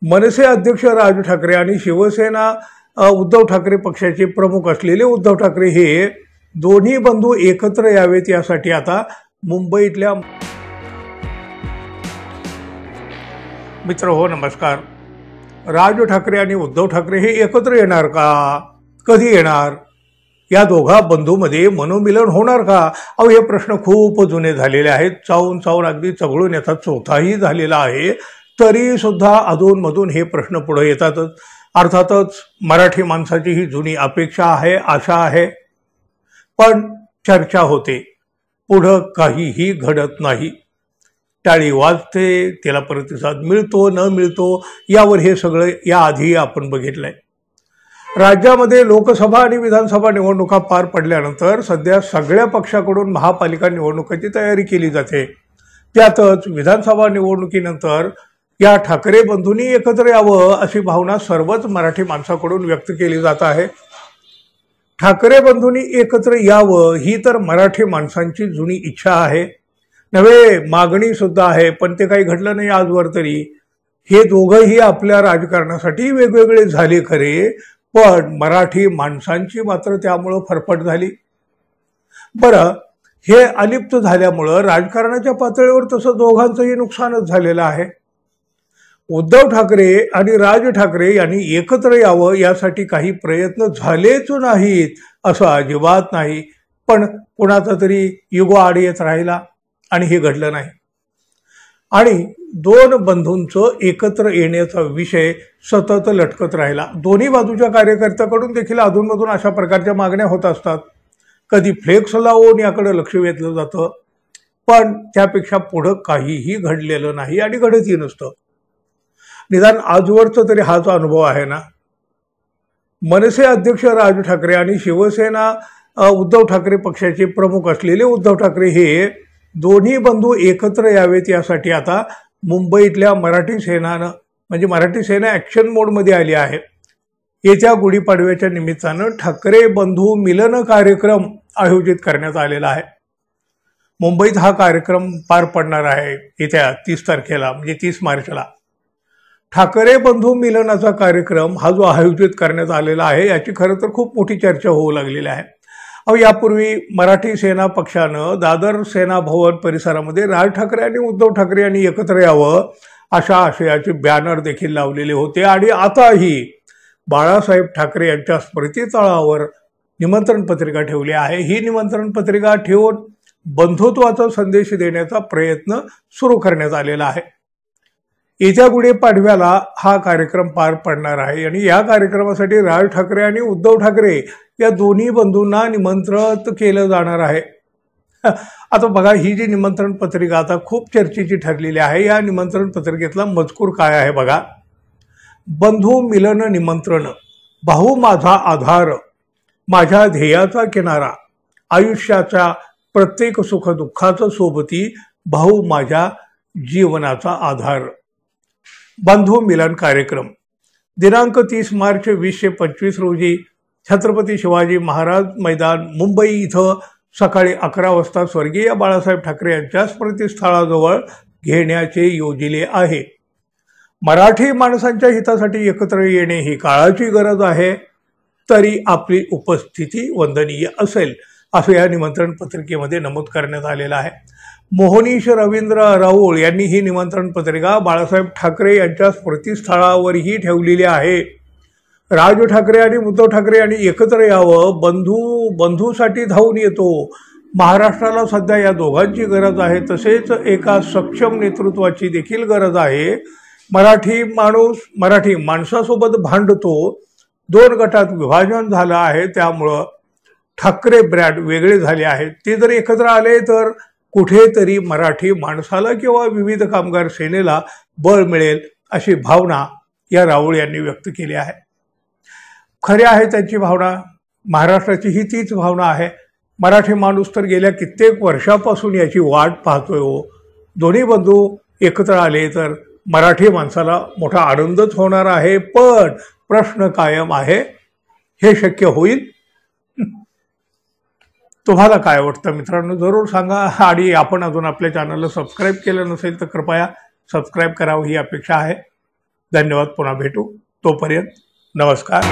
मनसे अध्यक्ष राज ठाकरे आणि शिवसेना उद्धव ठाकरे पक्षाचे प्रमुख असलेले उद्धव ठाकरे हे दोन्ही बंधू एकत्र यावेत यासाठी आता मुंबईतल्या मित्र हो नमस्कार। राज ठाकरे आणि उद्धव ठाकरे हे एकत्र येणार का? कधी येणार? या दोघा बंधूंमध्ये मनोमिलन होणार का? अहो हे प्रश्न खूप जुने झालेले आहेत, चावून अगदी चघळून याचा चौथाही झालेला आहे, तरी सुद्धा अधूनमधून हे प्रश्न पुढे येतातच। अर्थातच मराठी माणसाची ही जुनी अपेक्षा आहे, आशा आहे, पण चर्चा होते, पुढं काहीही घडत नाही। टाळी वाजते, त्याला प्रतिसाद मिळतो न मिळतो यावर हे सगळं याआधी आपण बघितलंय। राज्यामध्ये लोकसभा आणि विधानसभा निवडणुका पार पडल्यानंतर सध्या सगळ्या पक्षाकडून महापालिका निवडणुकीची तयारी केली जाते। त्यातच विधानसभा निवडणुकीनंतर या ठाकरे बंधूंनी एकत्र यावं अशी भावना सर्वच मराठी माणसाकडून व्यक्त केली जात आहे। ठाकरे बंधूंनी एकत्र यावं ही तर मराठी माणसांची जुनी इच्छा आहे, नव्हे मागणी सुद्धा आहे, पण ते काही घडलं नाही आजवर तरी। हे दोघंही आपल्या राजकारणासाठी वेगवेगळे झाले खरे, पण मराठी माणसांची मात्र त्यामुळं फरफट झाली। बरं, हे अलिप्त झाल्यामुळं राजकारणाच्या पातळीवर तसं दोघांचंही नुकसानच झालेलं आहे। उद्धव ठाकरे आणि राज ठाकरे यांनी एकत्र यावं यासाठी काही प्रयत्न झालेच नाहीत असं अजिबात नाही, पण कोणाचा तरी युगो आड येत राहिला आणि हे घडलं नाही। आणि दोन बंधूंचं एकत्र येण्याचा विषय सतत लटकत राहिला। दोन्ही बाजूच्या कार्यकर्त्याकडून देखील अधूनमधून अशा प्रकारच्या मागण्या होत असतात। कधी फ्लेक्स लावून याकडे लक्ष वेधलं जातं, पण त्यापेक्षा पुढं काहीही घडलेलं नाही आणि घडतही नसतं। निदान आजवरचा तरी हाच अनुभव आहे ना। मनसे अध्यक्ष राज ठाकरे आणि शिवसेना उद्धव ठाकरे पक्षाचे प्रमुख असलेले उद्धव ठाकरे हे दोन्ही बंधू एकत्र यावेत यासाठी आता मुंबईतल्या मराठी सेना ॲक्शन मोडमध्ये आली आहे। येत्या गुढीपाडव्याच्या निमित्तानं ठाकरे बंधू मिलन कार्यक्रम आयोजित करण्यात आलेला आहे। मुंबईत हा कार्यक्रम पार पडणार आहे येत्या 30 तारखेला, म्हणजे 30 मार्चला। ठाकरे बंधू मिलनाचा कार्यक्रम हा जो आयोजित करण्यात आलेला आहे याची खरं तर खूप मोठी चर्चा होऊ लागलेली आहे। अहो यापूर्वी मराठी सेना पक्षानं दादर सेना भवन परिसरामध्ये राज ठाकरे आणि उद्धव ठाकरे यांनी एकत्र यावं अशा आशयाचे बॅनर देखील लावलेले होते आणि आताही बाळासाहेब ठाकरे यांच्या स्मृतिस्थळावर निमंत्रण पत्रिका ठेवली आहे। ही निमंत्रण पत्रिका ठेवून बंधुत्वाचा संदेश देण्याचा प्रयत्न सुरू करण्यात आलेला आहे। येत्या गुढीपाडव्याला हा कार्यक्रम पार पडणार आहे आणि या कार्यक्रमासाठी राज ठाकरे आणि उद्धव ठाकरे या दोन्ही बंधूंना निमंत्रित केलं जाणार आहे। आता बघा, ही जी निमंत्रण पत्रिका आता खूप चर्चेची ठरलेली आहे। या निमंत्रण पत्रिकेतला मजकूर काय आहे बघा। बंधू मिलन निमंत्रण, भाऊ माझा आधार, माझ्या ध्येयाचा किनारा, आयुष्याच्या प्रत्येक सुखदुःखाचं सोबती, भाऊ माझ्या जीवनाचा आधार। बंधू मिलन कार्यक्रम दिनांक 30 मार्च 2025 रोजी छत्रपती शिवाजी महाराज मैदान मुंबई इथं सकाळी 11 वाजता स्वर्गीय बाळासाहेब ठाकरे यांच्या स्मृतिस्थळाजवळ घेण्याचे योजिले आहे। मराठी माणसांच्या हितासाठी एकत्र येणे ही काळाची गरज आहे, तरी आपली उपस्थिती वंदनीय असेल असं या निमंत्रण पत्रिकेमध्ये नमूद करण्यात आलेलं आहे। मोहनीश रवींद्र राऊळ यांनी ही निमंत्रण पत्रिका बाळासाहेब ठाकरे यांच्या स्मृतिस्थळावरही ठेवलेली आहे। राज ठाकरे आणि उद्धव ठाकरे यांनी एकत्र यावं, बंधूसाठी धावून येतो। महाराष्ट्राला सध्या या दोघांची गरज आहे, तसेच एका सक्षम नेतृत्वाची देखील गरज आहे। मराठी माणसासोबत भांडतो, 2 गटात विभाजन झालं आहे, त्यामुळं ठाकरे ब्रँड वेगळे झाले आहेत। ते जर एकत्र आले तर कुठेतरी मराठी माणसाला किंवा विविध कामगार सेनेला बळ मिळेल अशी भावना या राऊळ यांनी व्यक्त केली आहे। खरी आहे त्यांची भावना, महाराष्ट्राची ही तीच भावना आहे। मराठी माणूस तर गेल्या कित्येक वर्षापासून याची वाट पाहतोय हो। दोन्ही बंधू एकत्र आले तर मराठी माणसाला मोठा आनंदच होणार आहे, पण प्रश्न कायम आहे, हे शक्य होईल? तुम्हाला काय वाटतं मित्रांनो, जरूर सांगा। आणि आपण अजून आपल्या चॅनलला सबस्क्राईब केलं नसेल तर कृपया सबस्क्राईब करावं ही अपेक्षा आहे। धन्यवाद. पुन्हा भेटू. तोपर्यंत नमस्कार.